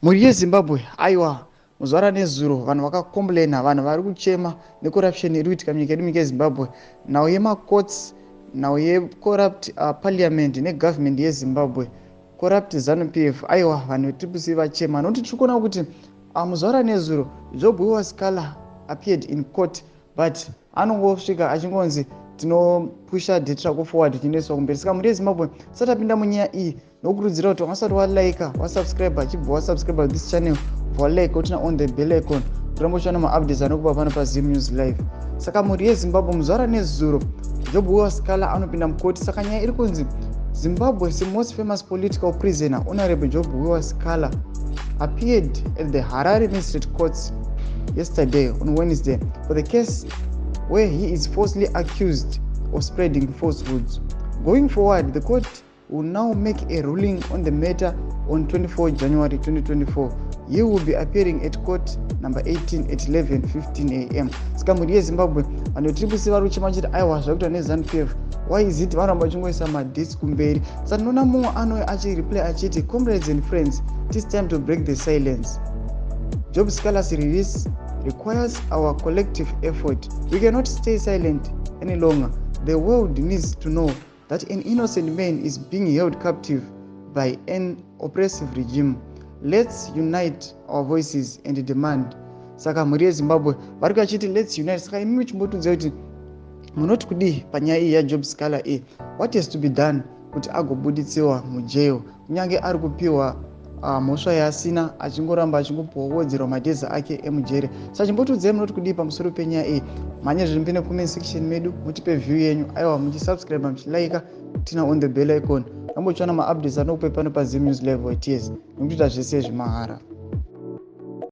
Muri yeZimbabwe aiwa muzvara nezuro vanhu vakakomplaina, vanhu vari kuchema necorruption iri kuitika munyika yedu yeZimbabwe, nhau yemacourts, nhau yecorrupt parliament negovernment yeZimbabwe, corrupt ZANU-PF. aiwa vanhu tiri kusi vachema nokuti tiri kuona kuti muzvara nezuro Sikhala appeared in court but anongosvika achingonzi tinopusha date rako forward tichinoiswa kumberi. Saka muri yeZimbabwe tisati tapinda munyaya iyi nokukurudzira kuti wasati walike wasubscribe achibva wasubscribe this channel walike utina on the bell icon kuramboshana maupdates anokupa pano paZim News Live. Saka muri yeZimbabwe muzvara nezuro Sikhala anopinda mukoti. Saka nyaya iri kunzi Zimbabwe's most famous political prisoner Honorable Sikhala appeared at the Harare Magistrate Courts yesterday on Wednesday for the case where he is falsely accused of spreading falsehoods. Going forward, the court will now make a ruling on the matter on 24 January 2024. He will be appearing at court number 18 at 11:15 a.m. Saka muri yeZimbabwe vanhu tiri kusi vari kuchema chiti aiwa zvakuitwa neZANU-PF, why is it varamba vachingoisa madates kumberi. Saka ndinoona mumwe anouya achireply achiti, comrades and friends, it is time to break the silence. Sikhala's release requires our collective effort. We cannot stay silent any longer. The world needs to know that an innocent man is being held captive by an oppressive regime. Let's unite our voices and demand. Saka muri yeZimbabwe vari kachiti let's unite. Saka imi muchimbotudza kuti munoti kudii panyaya iyi yaSikhala iyi, what has to be done kuti agobuditsiwa mujail, kunyange ari kupiwa mhosva yaasina, achingoramba achingopowedzerwa madhezi ake emujere. Saka chimbotudzai munoti kudii pamusoro penyaya iyi. Mhanye zviri mupinde comment section medu mutipe view yenyu. aiwa muchisubscribe muchilike tina on the bell icon ambochiona maupdates anokupai pano paZim News Live YTS nekutoita zvese zvimahara.